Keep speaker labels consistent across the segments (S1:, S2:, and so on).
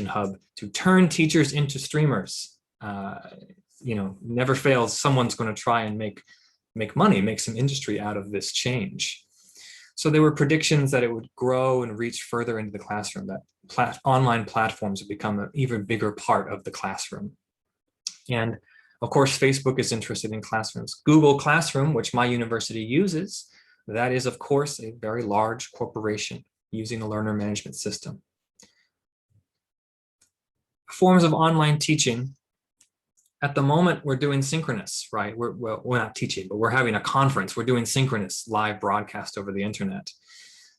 S1: hub to turn teachers into streamers. Never fails. Someone's going to try and make money, make some industry out of this change. So there were predictions that it would grow and reach further into the classroom, that online platforms would become an even bigger part of the classroom. And of course, Facebook is interested in classrooms. Google Classroom, which my university uses, that is, of course, a very large corporation using a learner management system. Forms of online teaching. At the moment, we're doing synchronous, right? We're not teaching, but we're having a conference. We're doing synchronous live broadcast over the internet.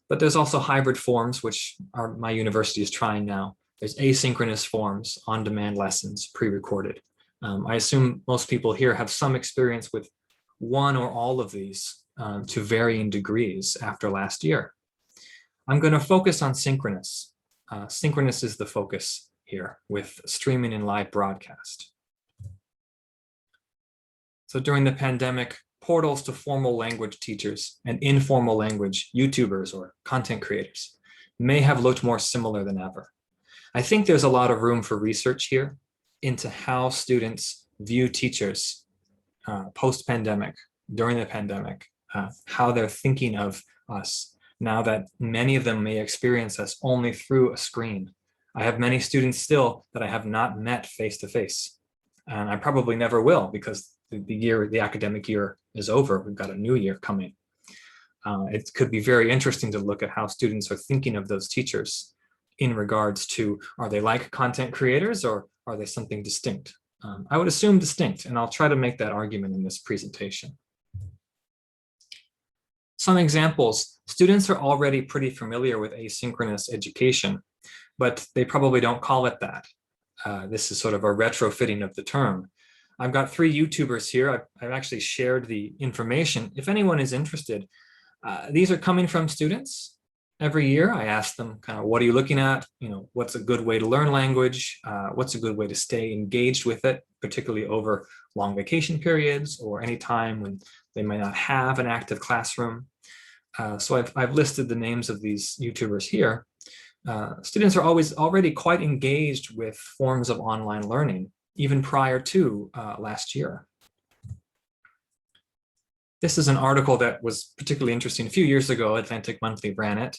S1: But there's also hybrid forms, which my university is trying now. There's asynchronous forms, on-demand lessons, pre-recorded. I assume most people here have some experience with one or all of these to varying degrees after last year. I'm going to focus on synchronous. Synchronous is the focus here with streaming and live broadcast. So during the pandemic, portals to formal language teachers and informal language YouTubers or content creators may have looked more similar than ever. I think there's a lot of room for research here into how students view teachers post-pandemic, during the pandemic, how they're thinking of us now that many of them may experience us only through a screen. I have many students still that I have not met face-to-face, and I probably never will because the academic year is over. We've got a new year coming. It could be very interesting to look at how students are thinking of those teachers in regards to, are they like content creators or are they something distinct? I would assume distinct, and I'll try to make that argument in this presentation. Some examples. Students are already pretty familiar with asynchronous education, but they probably don't call it that. This is sort of a retrofitting of the term. I've got 3 YouTubers here. I've actually shared the information. If anyone is interested, these are coming from students. Every year I ask them kind of, what are you looking at? What's a good way to learn language? What's a good way to stay engaged with it, particularly over long vacation periods or any time when they might not have an active classroom. So I've listed the names of these YouTubers here. Students are already quite engaged with forms of online learning, even prior to last year. This is an article that was particularly interesting. A few years ago, Atlantic Monthly ran it,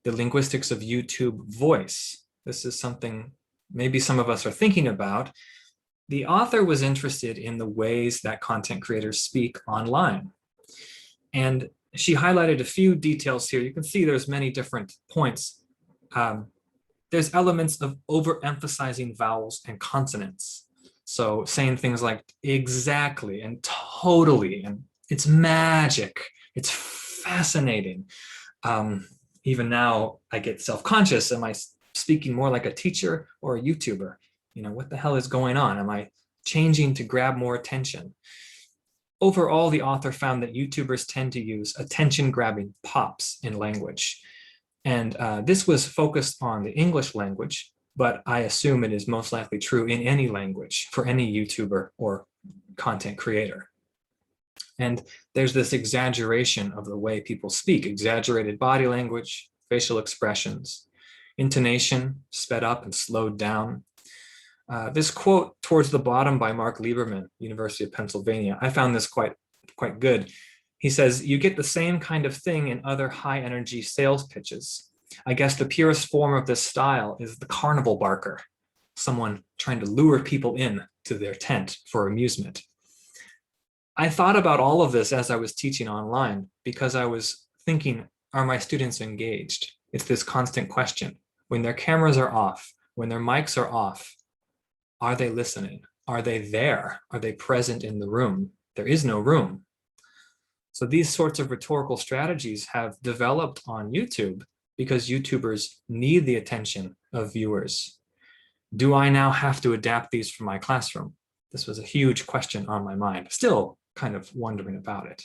S1: The Linguistics of YouTube Voice. This is something maybe some of us are thinking about. The author was interested in the ways that content creators speak online. And she highlighted a few details here. You can see there's many different points. There's elements of overemphasizing vowels and consonants. So saying things like exactly and totally, and it's magic, it's fascinating. Even now I get self-conscious. Am I speaking more like a teacher or a YouTuber? What the hell is going on? Am I changing to grab more attention? Overall, the author found that YouTubers tend to use attention-grabbing pops in language. And this was focused on the English language, but I assume it is most likely true in any language for any YouTuber or content creator. And there's this exaggeration of the way people speak, exaggerated body language, facial expressions, intonation, sped up and slowed down. This quote towards the bottom by Mark Lieberman, University of Pennsylvania, I found this quite good. He says, you get the same kind of thing in other high energy sales pitches. I guess the purest form of this style is the carnival barker, someone trying to lure people in to their tent for amusement. I thought about all of this as I was teaching online because I was thinking, are my students engaged? It's this constant question. When their cameras are off, when their mics are off, are they listening? Are they there? Are they present in the room? There is no room. So these sorts of rhetorical strategies have developed on YouTube because YouTubers need the attention of viewers. Do I now have to adapt these for my classroom? This was a huge question on my mind. Still kind of wondering about it.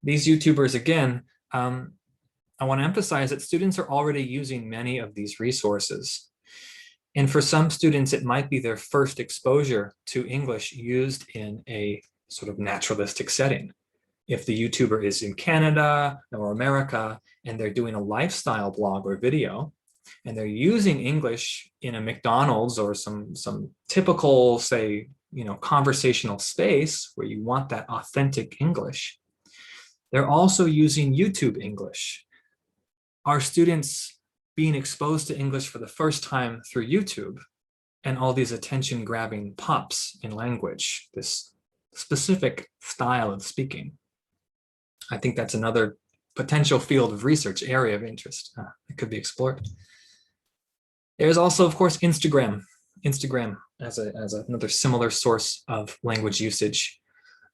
S1: These YouTubers, again, I want to emphasize that students are already using many of these resources. And for some students, it might be their first exposure to English used in a sort of naturalistic setting. If the YouTuber is in Canada or America and they're doing a lifestyle blog or video, and they're using English in a McDonald's or some typical, say, conversational space where you want that authentic English, they're also using YouTube English. Are students being exposed to English for the first time through YouTube and all these attention-grabbing pops in language, this specific style of speaking? I think that's another potential field of research, area of interest that could be explored. There's also, of course, Instagram as another similar source of language usage.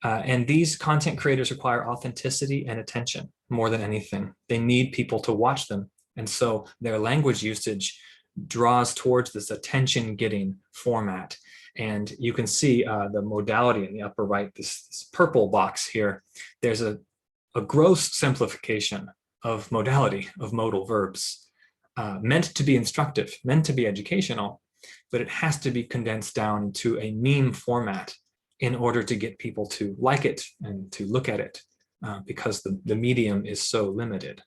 S1: And these content creators require authenticity and attention more than anything. They need people to watch them. And so their language usage draws towards this attention-getting format. And you can see the modality in the upper right, this purple box here. There's a gross simplification of modality, of modal verbs, meant to be instructive, meant to be educational, but it has to be condensed down to a meme format in order to get people to like it and to look at it, because the medium is so limited.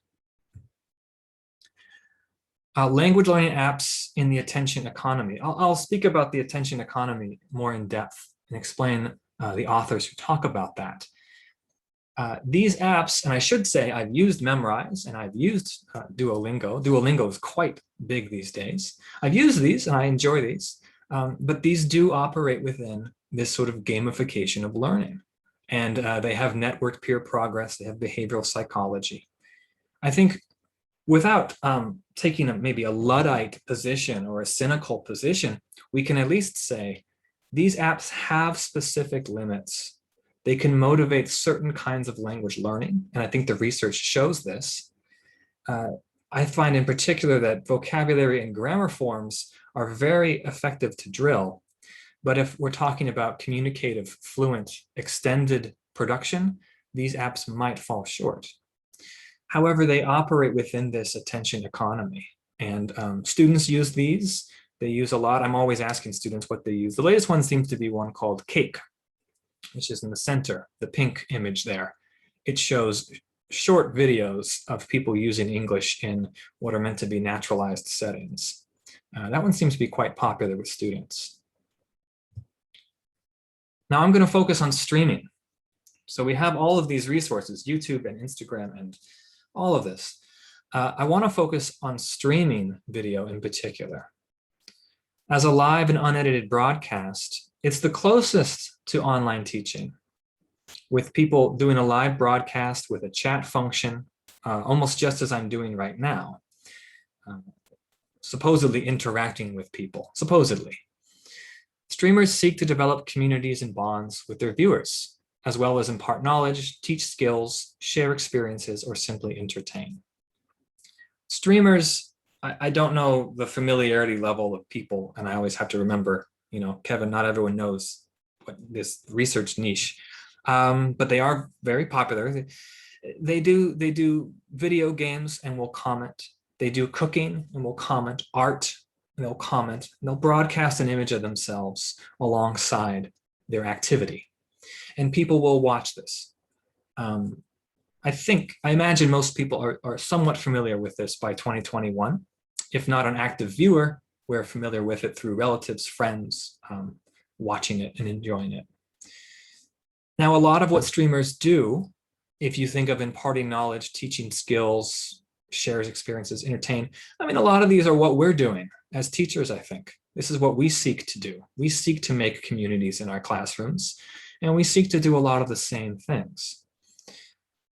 S1: Language learning apps in the attention economy. I'll speak about the attention economy more in depth and explain the authors who talk about that. These apps, and I should say I've used Memrise and I've used Duolingo. Duolingo is quite big these days. I've used these and I enjoy these, but these do operate within this sort of gamification of learning. And they have networked peer progress, they have behavioral psychology. I think without taking maybe a Luddite position or a cynical position, we can at least say these apps have specific limits. They can motivate certain kinds of language learning, and I think the research shows this. I find in particular that vocabulary and grammar forms are very effective to drill, but if we're talking about communicative, fluent, extended production, these apps might fall short. However, they operate within this attention economy, and students use these. They use a lot. I'm always asking students what they use. The latest one seems to be one called Cake, which is in the center, the pink image there. It shows short videos of people using English in what are meant to be naturalized settings. That one seems to be quite popular with students. Now I'm going to focus on streaming. So we have all of these resources, YouTube and Instagram and all of this. I want to focus on streaming video in particular. As a live and unedited broadcast, it's the closest to online teaching, with people doing a live broadcast with a chat function, almost just as I'm doing right now, supposedly interacting with people, supposedly. Streamers seek to develop communities and bonds with their viewers, as well as impart knowledge, teach skills, share experiences, or simply entertain. Streamers, I don't know the familiarity level of people, and I always have to remember, Kevin, not everyone knows what this research niche, but they are very popular. They do video games and will comment. They do cooking and will comment, art, and they'll comment, and they'll broadcast an image of themselves alongside their activity. And people will watch this. I imagine most people are somewhat familiar with this by 2021. If not an active viewer, we're familiar with it through relatives, friends, watching it and enjoying it. Now, a lot of what streamers do, if you think of imparting knowledge, teaching skills, shares experiences, entertain, a lot of these are what we're doing as teachers, I think. This is what we seek to do. We seek to make communities in our classrooms, and we seek to do a lot of the same things.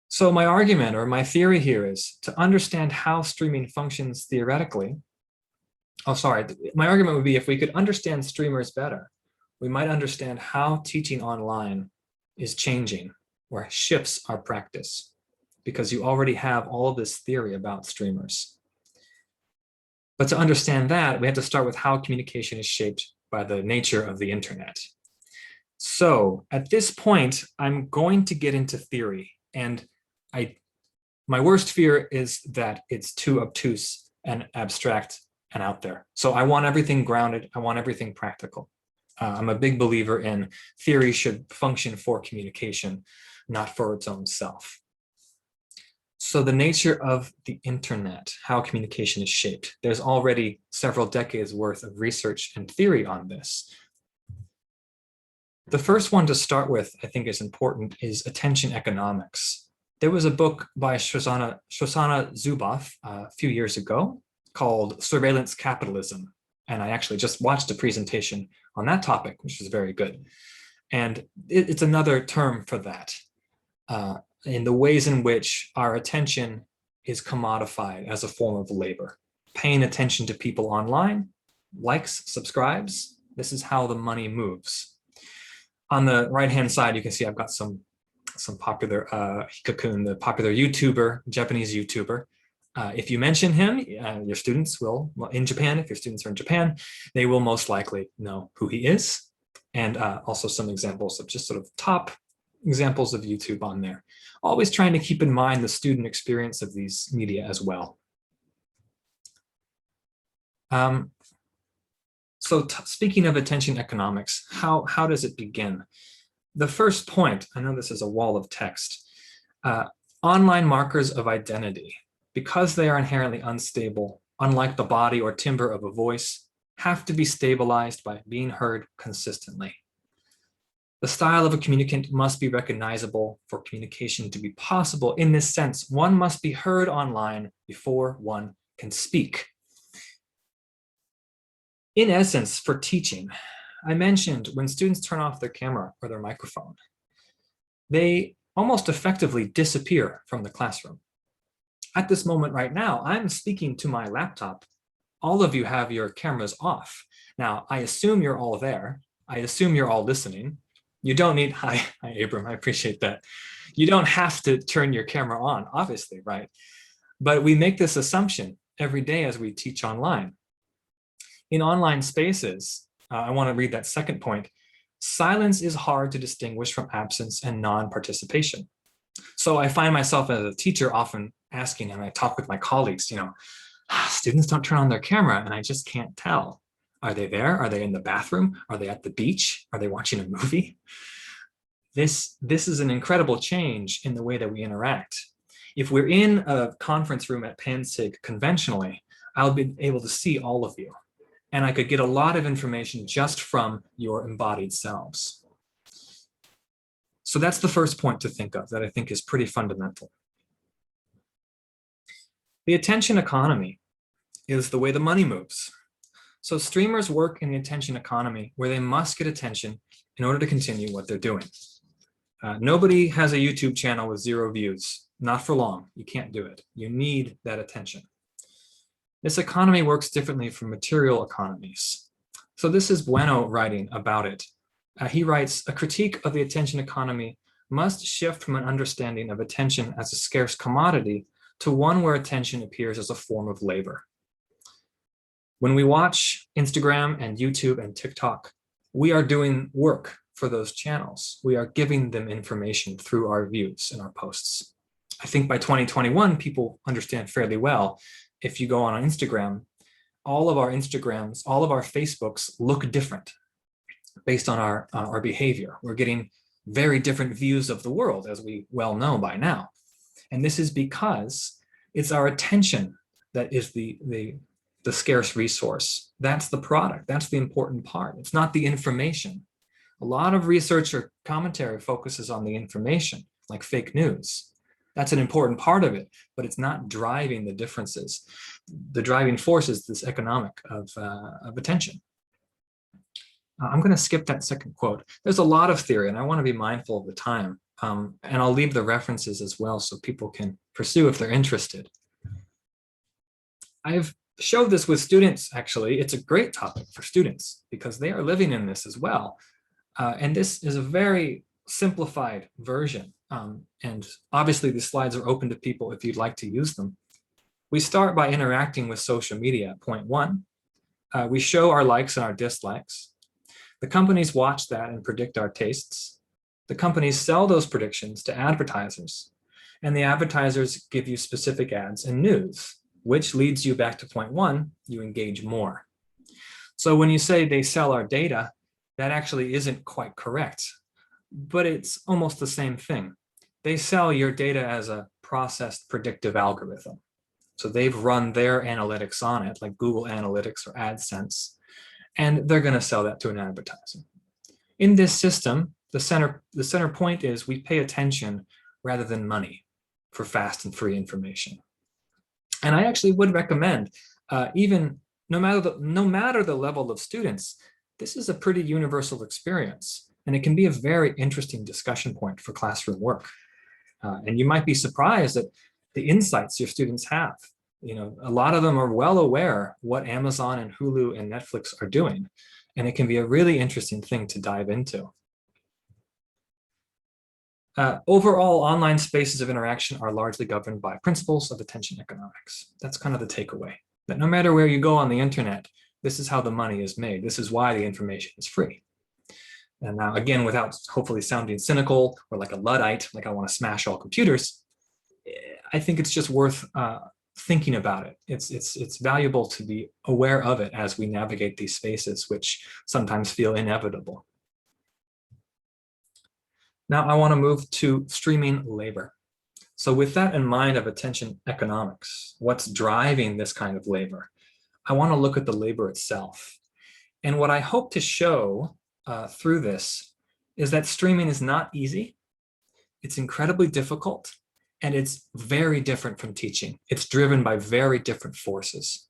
S1: So my argument or my theory here is to understand how streaming functions theoretically. My argument would be if we could understand streamers better, we might understand how teaching online is changing or shifts our practice, because you already have all this theory about streamers. But to understand that, we have to start with how communication is shaped by the nature of the internet. So at this point, I'm going to get into theory, and my worst fear is that it's too obtuse and abstract and out there. So I want everything grounded. I want everything practical. I'm a big believer in theory should function for communication, not for its own self. So the nature of the internet, how communication is shaped. There's already several decades worth of research and theory on this. The first one to start with, I think is important, is attention economics. There was a book by Shoshana Zuboff a few years ago called Surveillance Capitalism. And I actually just watched a presentation on that topic, which was very good. And it's another term for that. In the ways in which our attention is commodified as a form of labor. Paying attention to people online, likes, subscribes, this is how the money moves. On the right-hand side, you can see I've got some popular, Hikakun, the popular YouTuber, Japanese YouTuber. If you mention him, your students will, well, in Japan, if your students are in Japan, they will most likely know who he is. And also some examples of just sort of top examples of YouTube on there. Always trying to keep in mind the student experience of these media as well. So speaking of attention economics, how does it begin? The first point, I know this is a wall of text, online markers of identity, because they are inherently unstable, unlike the body or timbre of a voice, have to be stabilized by being heard consistently. The style of a communicant must be recognizable for communication to be possible. In this sense, one must be heard online before one can speak. In essence, for teaching, I mentioned when students turn off their camera or their microphone, they almost effectively disappear from the classroom. At this moment right now, I'm speaking to my laptop. All of you have your cameras off. Now, I assume you're all there. I assume you're all listening. You don't need, hi Abram, I appreciate that. You don't have to turn your camera on, obviously, right? But we make this assumption every day as we teach online. In online spaces, I want to read that second point. Silence is hard to distinguish from absence and non-participation. So I find myself as a teacher often asking, and I talk with my colleagues, students don't turn on their camera and I just can't tell. Are they there? Are they in the bathroom? Are they at the beach? Are they watching a movie? This is an incredible change in the way that we interact. If we're in a conference room at Pansig conventionally, I'll be able to see all of you. And I could get a lot of information just from your embodied selves. So that's the first point to think of that I think is pretty fundamental. The attention economy is the way the money moves. So streamers work in the attention economy where they must get attention in order to continue what they're doing. Nobody has a YouTube channel with 0 views, not for long. You can't do it. You need that attention. This economy works differently from material economies. So this is Bueno writing about it. He writes, a critique of the attention economy must shift from an understanding of attention as a scarce commodity to one where attention appears as a form of labor. When we watch Instagram and YouTube and TikTok, we are doing work for those channels. We are giving them information through our views and our posts. I think by 2021, people understand fairly well. If you go on Instagram, all of our Instagrams, all of our Facebooks look different based on our behavior. We're getting very different views of the world, as we well know by now. And this is because it's our attention that is the scarce resource. That's the product. That's the important part. It's not the information. A lot of research or commentary focuses on the information, like fake news. That's an important part of it, but it's not driving the differences. The driving force is this economic of attention. I'm going to skip that second quote. There's a lot of theory, and I want to be mindful of the time. And I'll leave the references as well so people can pursue if they're interested. I've showed this with students, actually. It's a great topic for students because they are living in this as well. And this is a very simplified version. And obviously the slides are open to people if you'd like to use them. We start by interacting with social media, point 1. We show our likes and our dislikes. The companies watch that and predict our tastes. The companies sell those predictions to advertisers, and the advertisers give you specific ads and news, which leads you back to point 1, you engage more. So when you say they sell our data, that actually isn't quite correct, but it's almost the same thing. They sell your data as a processed predictive algorithm. So they've run their analytics on it, like Google Analytics or AdSense, and they're going to sell that to an advertiser. In this system, the center point is we pay attention rather than money for fast and free information. And I actually would recommend, even no matter the level of students, this is a pretty universal experience, and it can be a very interesting discussion point for classroom work. And you might be surprised at the insights your students have. You know, a lot of them are well aware what Amazon and Hulu and Netflix are doing, and it can be a really interesting thing to dive into. Overall, online spaces of interaction are largely governed by principles of attention economics. That's kind of the takeaway, that no matter where you go on the internet, this is how the money is made. This is why the information is free. And now, again, without hopefully sounding cynical or like a Luddite, like I want to smash all computers, I think it's just worth thinking about it. It's valuable to be aware of it as we navigate these spaces, which sometimes feel inevitable. Now I want to move to streaming labor. So with that in mind of attention economics, what's driving this kind of labor? I want to look at the labor itself. And what I hope to show through this is that streaming is not easy. It's incredibly difficult, and it's very different from teaching. It's driven by very different forces.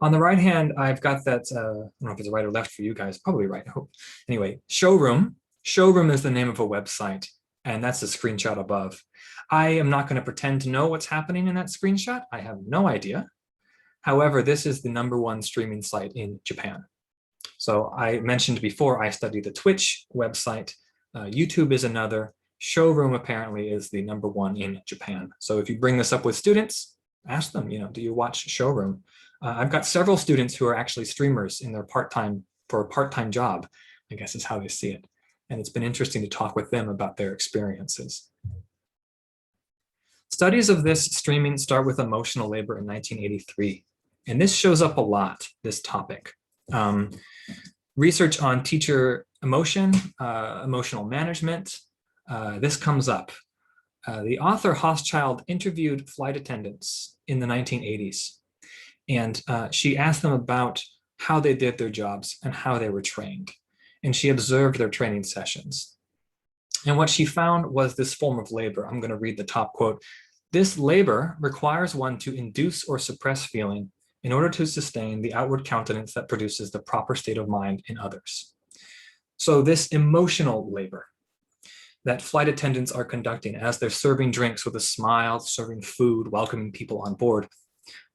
S1: On the right hand, I've got that, I don't know if it's right or left for you guys, probably right, I hope. Anyway, Showroom. Showroom is the name of a website, and that's the screenshot above. I am not going to pretend to know what's happening in that screenshot. I have no idea. However, this is the #1 streaming site in Japan. So I mentioned before, I study the Twitch website. YouTube is another. Showroom apparently is the #1 in Japan. So if you bring this up with students, ask them, do you watch Showroom? I've got several students who are actually streamers in their for a part-time job, I guess is how they see it. And it's been interesting to talk with them about their experiences. Studies of this streaming start with emotional labor in 1983. And this shows up a lot, this topic. Research on teacher emotion, emotional management, this comes up. The author Hochschild interviewed flight attendants in the 1980s, and she asked them about how they did their jobs and how they were trained. And she observed their training sessions. And what she found was this form of labor. I'm going to read the top quote. This labor requires one to induce or suppress feeling in order to sustain the outward countenance that produces the proper state of mind in others. So this emotional labor that flight attendants are conducting as they're serving drinks with a smile, serving food, welcoming people on board,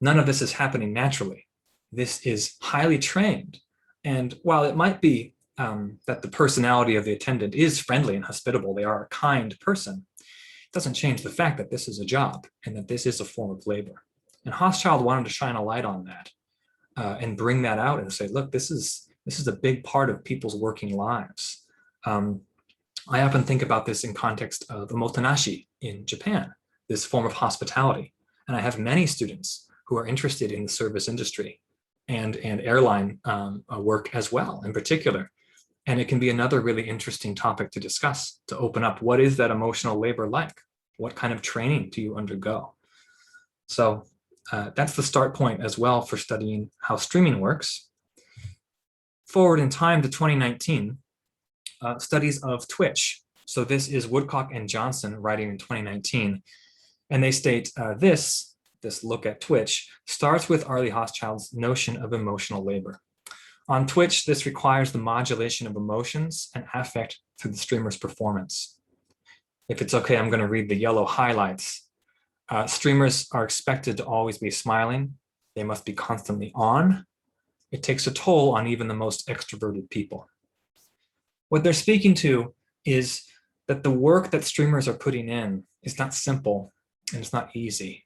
S1: none of this is happening naturally. This is highly trained. And while it might be that the personality of the attendant is friendly and hospitable, they are a kind person, it doesn't change the fact that this is a job and that this is a form of labor. And Hochschild wanted to shine a light on that and bring that out and say, look, this is a big part of people's working lives. I often think about this in context of omotenashi in Japan, this form of hospitality. And I have many students who are interested in the service industry and airline work as well, in particular. And it can be another really interesting topic to discuss, to open up what is that emotional labor like? What kind of training do you undergo? So that's the start point as well for studying how streaming works. Forward in time to 2019, studies of Twitch. So this is Woodcock and Johnson writing in 2019. And they state this look at Twitch starts with Arlie Hochschild's notion of emotional labor. On Twitch, this requires the modulation of emotions and affect through the streamer's performance. If it's okay, I'm going to read the yellow highlights. Streamers are expected to always be smiling. They must be constantly on. It takes a toll on even the most extroverted people. What they're speaking to is that the work that streamers are putting in is not simple and it's not easy.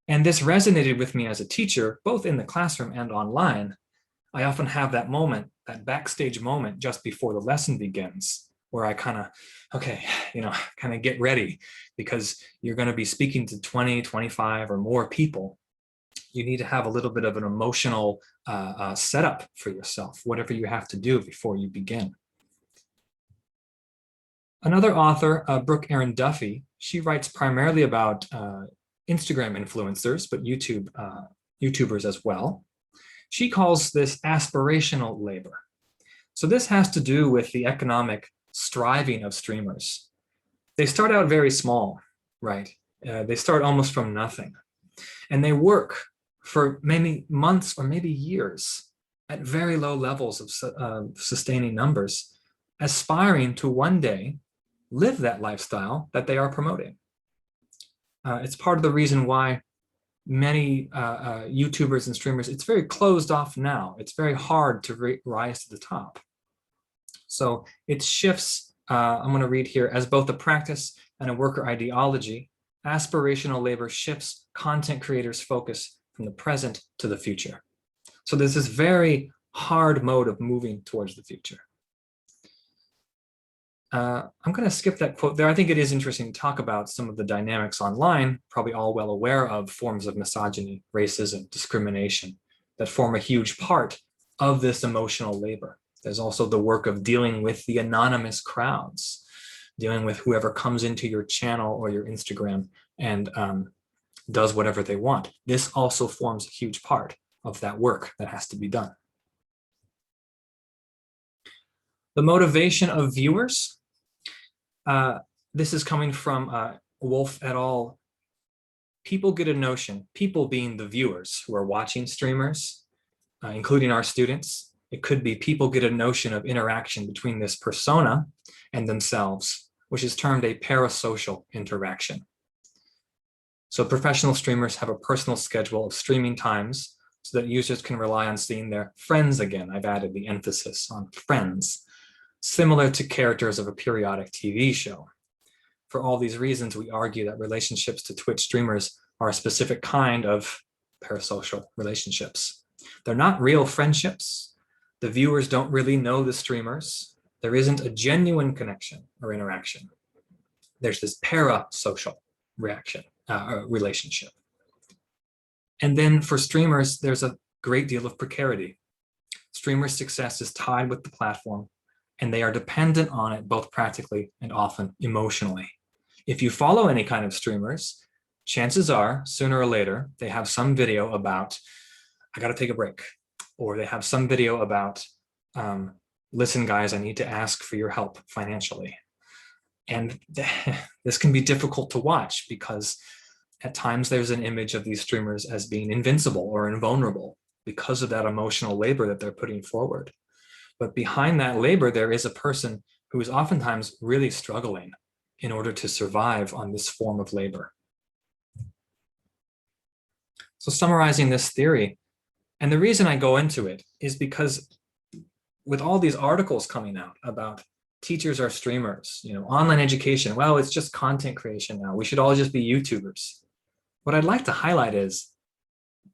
S1: And this resonated with me as a teacher, both in the classroom and online. I often have that moment, that backstage moment just before the lesson begins, where I kind of get ready, because you're going to be speaking to 20, 25 or more people. You need to have a little bit of an emotional setup for yourself, whatever you have to do before you begin. Another author, Brooke Aaron Duffy, She writes primarily about Instagram influencers, but YouTubers as well. She calls this aspirational labor. So this has to do with the economic striving of streamers. They start out very small, right? They start almost from nothing. And they work for many months or maybe years at very low levels of sustaining numbers, aspiring to one day live that lifestyle that they are promoting. It's part of the reason why many YouTubers and streamers, it's very closed off now. It's very hard to rise to the top. So it shifts, I'm going to read here, as both a practice and a worker ideology, aspirational labor shifts content creators' focus from the present to the future. So there's this very hard mode of moving towards the future. I'm going to skip that quote there. I think it is interesting to talk about some of the dynamics online, probably all well aware of forms of misogyny, racism, discrimination that form a huge part of this emotional labor. There's also the work of dealing with the anonymous crowds, dealing with whoever comes into your channel or your Instagram and does whatever they want. This also forms a huge part of that work that has to be done. The motivation of viewers. This is coming from Wolf et al. People get a notion, people being the viewers who are watching streamers, including our students. It could be people get a notion of interaction between this persona and themselves, which is termed a parasocial interaction. So professional streamers have a personal schedule of streaming times so that users can rely on seeing their friends again. I've added the emphasis on friends, similar to characters of a periodic TV show. For all these reasons, we argue that relationships to Twitch streamers are a specific kind of parasocial relationships. They're not real friendships. The viewers don't really know the streamers. There isn't a genuine connection or interaction. There's this parasocial relationship. And then for streamers, there's a great deal of precarity. Streamers' success is tied with the platform, and they are dependent on it both practically and often emotionally. If you follow any kind of streamers, chances are, sooner or later, they have some video about, I gotta take a break, or they have some video about, listen guys, I need to ask for your help financially. And this can be difficult to watch because at times there's an image of these streamers as being invincible or invulnerable because of that emotional labor that they're putting forward. But behind that labor, there is a person who is oftentimes really struggling in order to survive on this form of labor. So summarizing this theory, and the reason I go into it is because with all these articles coming out about teachers are streamers, online education, well, it's just content creation now. We should all just be YouTubers. What I'd like to highlight is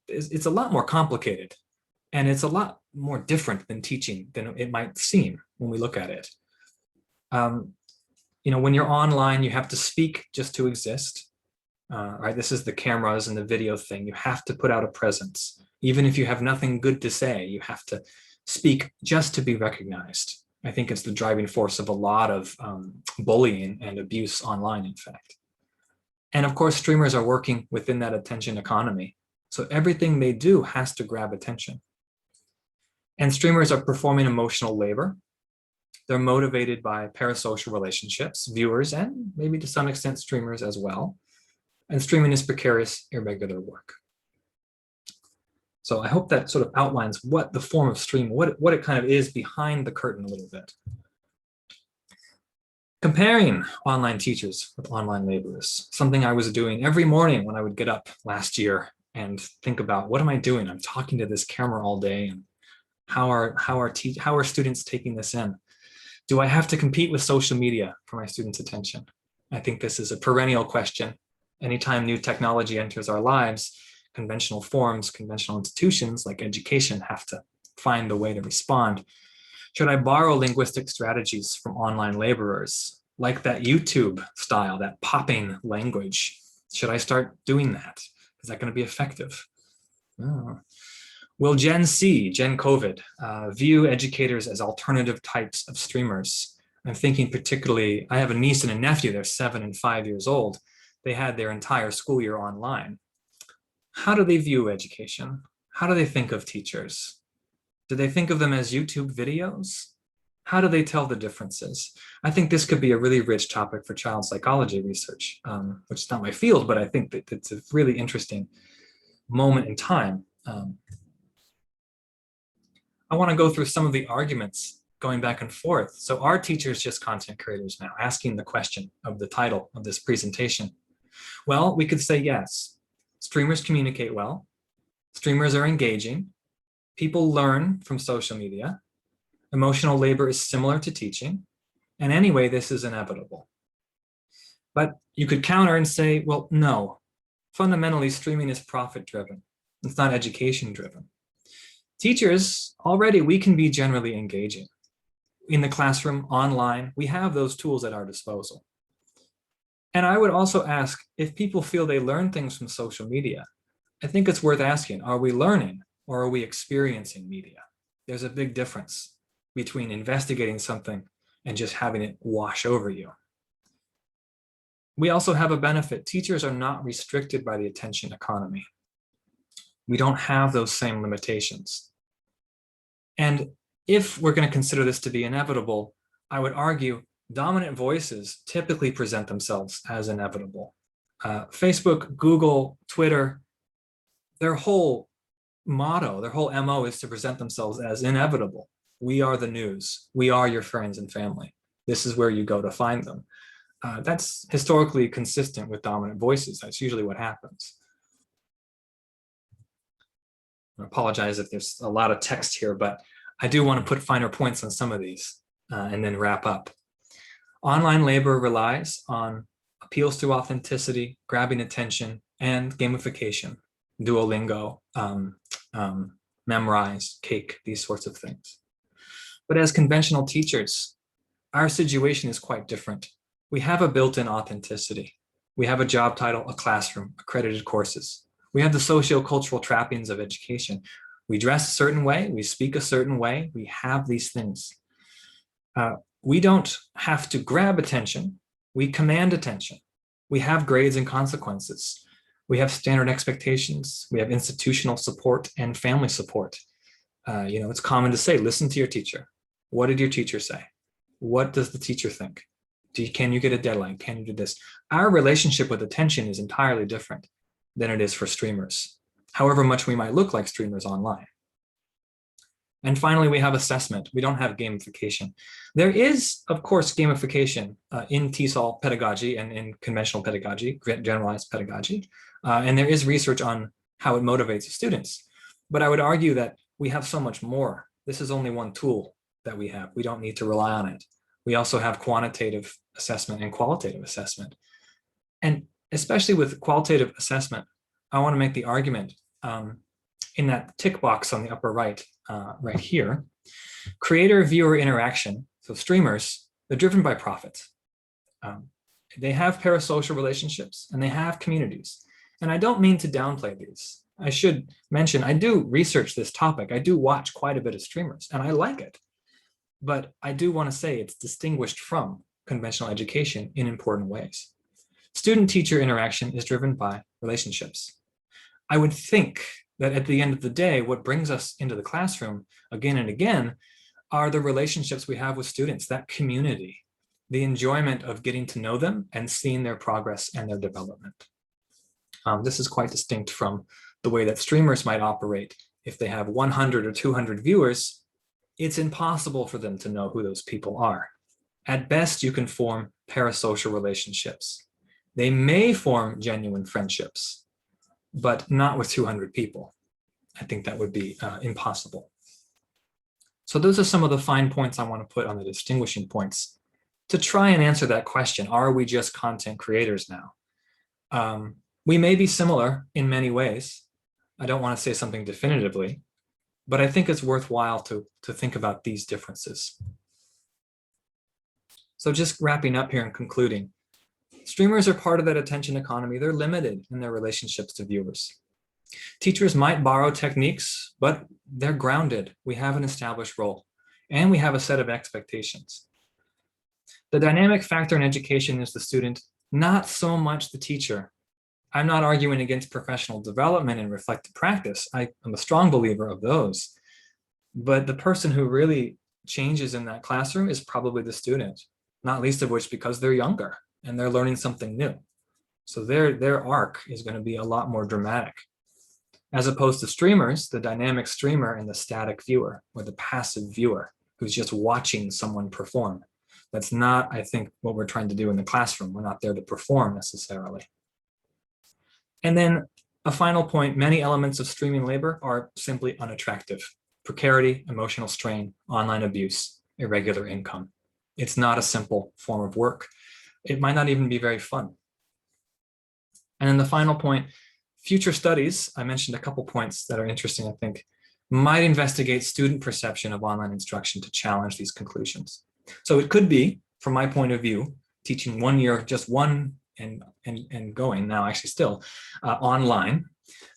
S1: it's a lot more complicated, and it's a lot more different than teaching than it might seem when we look at it. When you're online, you have to speak just to exist. Right? This is the cameras and the video thing. You have to put out a presence. Even if you have nothing good to say, you have to speak just to be recognized. I think it's the driving force of a lot of bullying and abuse online, in fact. And of course, streamers are working within that attention economy. So everything they do has to grab attention. And streamers are performing emotional labor. They're motivated by parasocial relationships, viewers, and maybe to some extent streamers as well. And streaming is precarious, irregular work. So I hope that sort of outlines what the form of stream, what it kind of is behind the curtain a little bit. Comparing online teachers with online laborers, something I was doing every morning when I would get up last year and think about, what am I doing? I'm talking to this camera all day, and how are students taking this in? Do I have to compete with social media for my students' attention? I think this is a perennial question. Anytime new technology enters our lives, conventional forms, conventional institutions like education have to find the way to respond. Should I borrow linguistic strategies from online laborers, like that YouTube style, that popping language? Should I start doing that? Is that going to be effective? Oh. Will Gen COVID, view educators as alternative types of streamers? I'm thinking particularly, I have a niece and a nephew, they're 7 and 5 years old. They had their entire school year online. How do they view education? How do they think of teachers? Do they think of them as YouTube videos? How do they tell the differences? I think this could be a really rich topic for child psychology research, which is not my field, but I think that it's a really interesting moment in time. I want to go through some of the arguments going back and forth. So are teachers just content creators now? Asking the question of the title of this presentation. Well, we could say yes. Streamers communicate well. Streamers are engaging. People learn from social media. Emotional labor is similar to teaching. And anyway, this is inevitable. But you could counter and say, well, no. Fundamentally, streaming is profit-driven. It's not education-driven. Teachers, already we can be generally engaging. In the classroom, online, we have those tools at our disposal. And I would also ask, if people feel they learn things from social media, I think it's worth asking, are we learning or are we experiencing media? There's a big difference between investigating something and just having it wash over you. We also have a benefit. Teachers are not restricted by the attention economy. We don't have those same limitations. And if we're going to consider this to be inevitable, I would argue dominant voices typically present themselves as inevitable. Facebook, Google, Twitter, their whole motto, their whole MO is to present themselves as inevitable. We are the news. We are your friends and family. This is where you go to find them. That's historically consistent with dominant voices. That's usually what happens. I apologize if there's a lot of text here, but I do want to put finer points on some of these and then wrap up. Online labor relies on appeals to authenticity, grabbing attention, and gamification, Duolingo, Memrise, Cake, these sorts of things. But as conventional teachers, our situation is quite different. We have a built-in authenticity. We have a job title, a classroom, accredited courses. We have the socio-cultural trappings of education. We dress a certain way, we speak a certain way, we have these things. We don't have to grab attention, we command attention. We have grades and consequences. We have standard expectations, we have institutional support and family support. It's common to say, listen to your teacher. What did your teacher say? What does the teacher think? Can you get a deadline? Can you do this? Our relationship with attention is entirely different than it is for streamers, however much we might look like streamers online. And finally, we have assessment. We don't have gamification. There is, of course, gamification in TESOL pedagogy and in conventional pedagogy, generalized pedagogy. And there is research on how it motivates students. But I would argue that we have so much more. This is only one tool that we have. We don't need to rely on it. We also have quantitative assessment and qualitative assessment. And especially with qualitative assessment, I want to make the argument in that tick box on the upper right, right here, creator-viewer interaction, so streamers, they're driven by profit. They have parasocial relationships and they have communities. And I don't mean to downplay these. I should mention, I do research this topic. I do watch quite a bit of streamers and I like it. But I do want to say it's distinguished from conventional education in important ways. Student-teacher interaction is driven by relationships. I would think that at the end of the day, what brings us into the classroom again and again are the relationships we have with students, that community, the enjoyment of getting to know them and seeing their progress and their development. This is quite distinct from the way that streamers might operate. If they have 100 or 200 viewers, it's impossible for them to know who those people are. At best, you can form parasocial relationships. They may form genuine friendships, but not with 200 people. I think that would be impossible. So those are some of the fine points I want to put on the distinguishing points to try and answer that question. Are we just content creators now? We may be similar in many ways. I don't want to say something definitively, but I think it's worthwhile to think about these differences. So just wrapping up here and concluding, streamers are part of that attention economy. They're limited in their relationships to viewers. Teachers might borrow techniques, but they're grounded. We have an established role and we have a set of expectations. The dynamic factor in education is the student, not so much the teacher. I'm not arguing against professional development and reflective practice. I'm a strong believer of those. But the person who really changes in that classroom is probably the student, not least of which because they're younger and they're learning something new. So their arc is going to be a lot more dramatic. As opposed to streamers, the dynamic streamer and the static viewer, or the passive viewer, who's just watching someone perform. That's not, I think, what we're trying to do in the classroom. We're not there to perform necessarily. And then a final point, many elements of streaming labor are simply unattractive. Precarity, emotional strain, online abuse, irregular income. It's not a simple form of work. It might not even be very fun. And then the final point, future studies, I mentioned a couple points that are interesting, I think, might investigate student perception of online instruction to challenge these conclusions. So it could be, from my point of view, teaching 1 year, just one and going now actually still online,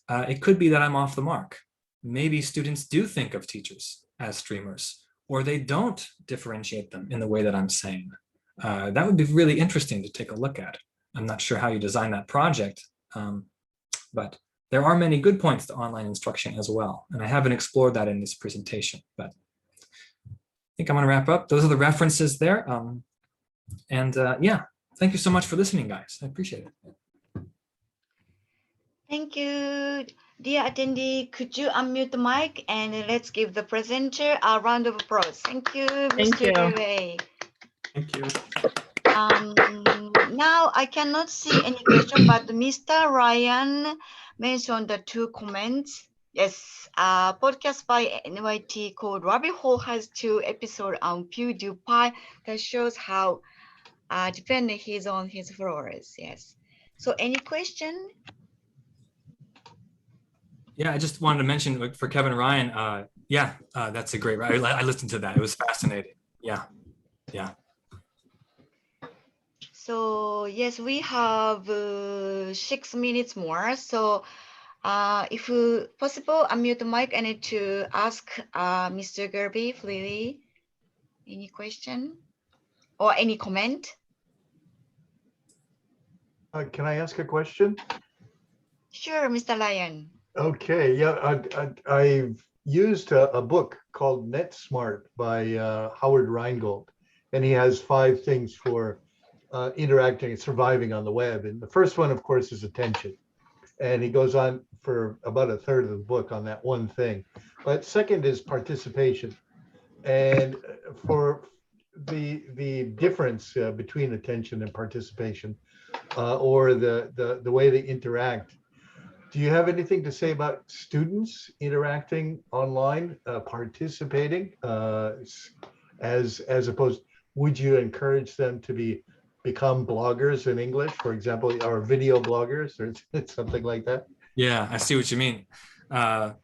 S1: it could be that I'm off the mark. Maybe students do think of teachers as streamers, or they don't differentiate them in the way that I'm saying. That would be really interesting to take a look at. I'm not sure how you design that project, but there are many good points to online instruction as well. And I haven't explored that in this presentation, but I think I'm going to wrap up. Those are the references there. Yeah, thank you so much for listening, guys. I appreciate it.
S2: Thank you. Dear attendee, could you unmute the mic and let's give the presenter a round of applause. Thank you, Mr. Garvey.
S1: Thank you.
S2: Now I cannot see any question, but Mr. Ryan mentioned the 2 comments. Yes, podcast by NYT called Rabbit Hole has 2 episodes on PewDiePie that shows how dependent he is on his followers. Yes. So any question?
S1: Yeah, I just wanted to mention for Kevin Ryan, that's a great, I listened to that. It was fascinating. Yeah.
S2: So yes, we have 6 minutes more. So if possible, unmute the mic. I need to ask Mr. Garvey, please. Any question or any comment?
S3: Can I ask a question?
S2: Sure, Mr. Ryan.
S3: Okay, yeah, I've used a book called NetSmart by Howard Rheingold, and he has 5 things for interacting and surviving on the web. And the first one, of course, is attention. And he goes on for about a third of the book on that one thing. But second is participation. And for the difference between attention and participation, or the way they interact, do you have anything to say about students interacting online, participating, as opposed, would you encourage them to become bloggers in English, for example, or video bloggers or something like that?
S1: Yeah, I see what you mean. I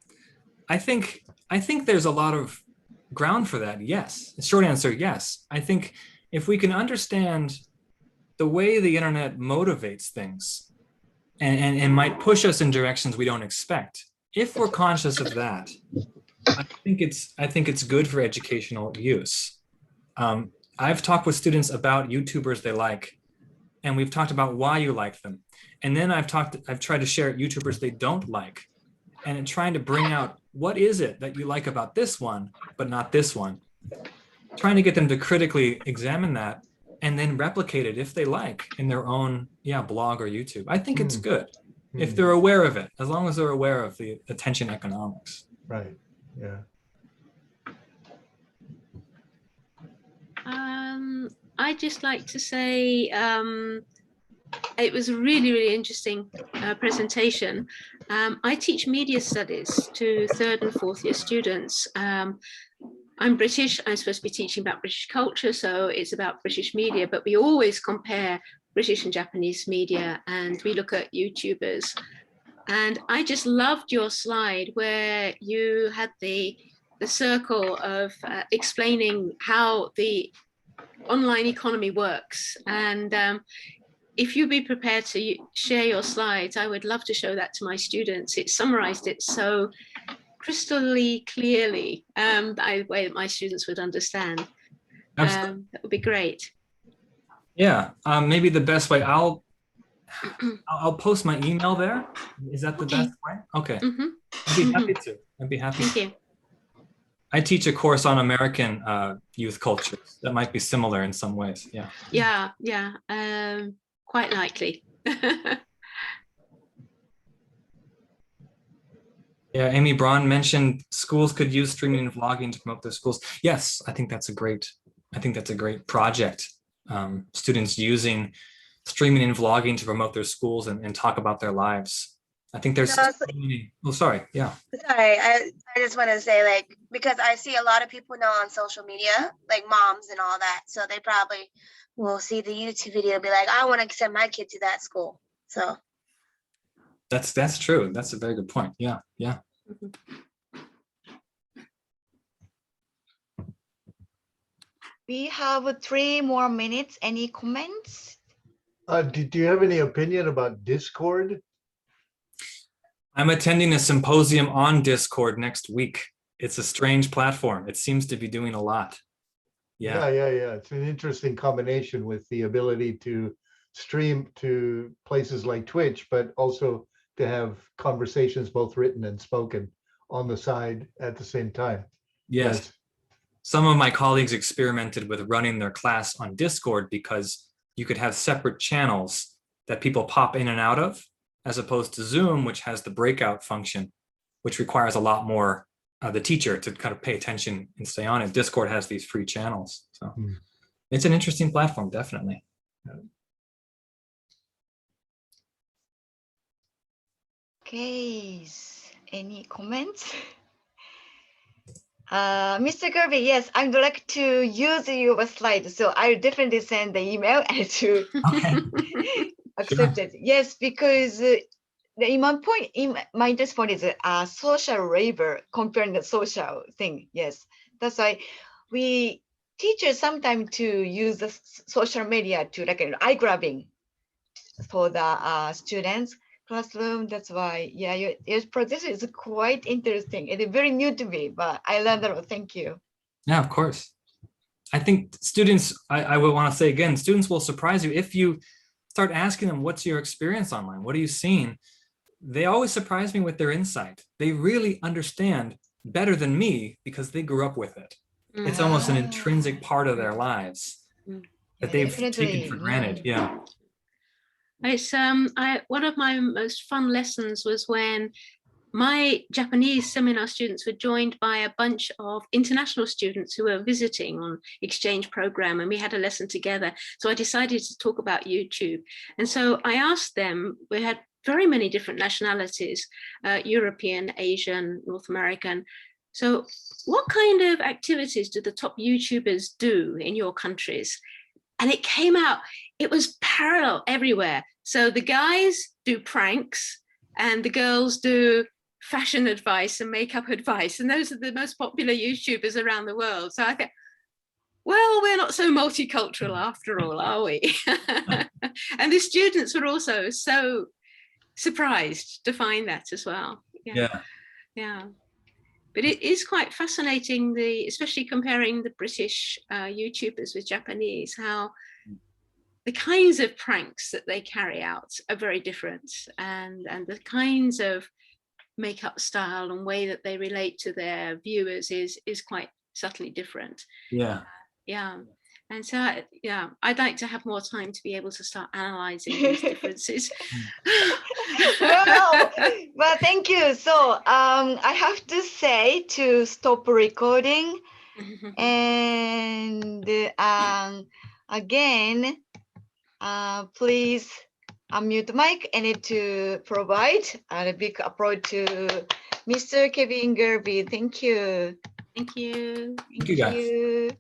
S1: think there's a lot of ground for that. Yes. The short answer, yes. I think if we can understand the way the internet motivates things and might push us in directions we don't expect, if we're conscious of that, I think it's good for educational use. I've talked with students about YouTubers they like, and we've talked about why you like them. And then I've tried to share YouTubers they don't like, and trying to bring out what is it that you like about this one, but not this one. Trying to get them to critically examine that and then replicate it if they like in their own blog or YouTube. I think it's good if they're aware of it, as long as they're aware of the attention economics.
S3: Right, yeah.
S4: I'd just like to say it was a really, really interesting presentation. I teach media studies to 3rd and 4th year students. I'm British, I'm supposed to be teaching about British culture, so it's about British media, but we always compare British and Japanese media, and we look at YouTubers. And I just loved your slide where you had the circle of explaining how the online economy works. And if you'd be prepared to share your slides, I would love to show that to my students. It summarized it so crystally clearly, the way that my students would understand. That would be great.
S1: Yeah, maybe the best way, I'll post my email there. Is that the
S4: Okay.
S1: best way? Okay.
S4: Mhm.
S1: I'd be happy to. I'd be happy
S4: Thank
S1: to.
S4: you.
S1: I teach a course on American youth cultures that might be similar in some ways. Yeah.
S4: Yeah, quite likely.
S1: Yeah, Amy Braun mentioned schools could use streaming and vlogging to promote their schools. Yes, I think that's a great project. Students using streaming and vlogging to promote their schools and talk about their lives. I think there's
S5: No,
S1: so many. Oh, sorry. Yeah.
S5: sorry, I just want to say, like, because I see a lot of people now on social media, like moms and all that, so they probably will see the YouTube video and be like, I want to send my kid to that school. So
S1: That's true. That's a very good point. Yeah. Yeah.
S2: We have 3 more minutes. Any comments?
S3: Do you have any opinion about Discord?
S1: I'm attending a symposium on Discord next week. It's a strange platform. It seems to be doing a lot. Yeah.
S3: Yeah. It's an interesting combination with the ability to stream to places like Twitch, but also to have conversations, both written and spoken, on the side at the same time.
S1: Yes. Some of my colleagues experimented with running their class on Discord because you could have separate channels that people pop in and out of, as opposed to Zoom, which has the breakout function, which requires a lot more the teacher to kind of pay attention and stay on it. Discord has these free channels. So it's an interesting platform, definitely.
S2: Okay, any comments? Mr. Garvey, yes, I would like to use your slide, so I'll definitely send the email and to
S1: Okay.
S2: accept it. Yes, because in my interest point is social labor comparing the social thing. Yes, that's why we teachers sometimes to use the social media to like eye grabbing for the students classroom. That's why, yeah, your project is quite interesting. It is very new to me, but I learned a lot. Thank you.
S1: Yeah, of course. I think students, I would want to say again, students will surprise you if you start asking them, what's your experience online? What are you seeing? They always surprise me with their insight. They really understand better than me because they grew up with it. It's almost an intrinsic part of their lives that they've taken for granted. Yeah.
S4: It's one of my most fun lessons was when my Japanese seminar students were joined by a bunch of international students who were visiting on exchange program, and we had a lesson together. So I decided to talk about YouTube. And so I asked them, we had very many different nationalities, European, Asian, North American. So what kind of activities do the top YouTubers do in your countries? And it came out, it was parallel everywhere. So the guys do pranks and the girls do fashion advice and makeup advice. And those are the most popular YouTubers around the world. So I thought, well, we're not so multicultural after all, are we? And the students were also so surprised to find that as well. Yeah. But it is quite fascinating, especially comparing the British YouTubers with Japanese, how the kinds of pranks that they carry out are very different, and the kinds of makeup style and way that they relate to their viewers is quite subtly different.
S1: Yeah.
S4: And so, I'd like to have more time to be able to start analyzing these differences.
S2: Well, thank you. So I have to say to stop recording. And again, please unmute mic and to provide a big applause to Mr. Kevin Garvey. Thank you.
S4: Thank you.
S1: Thank you, guys.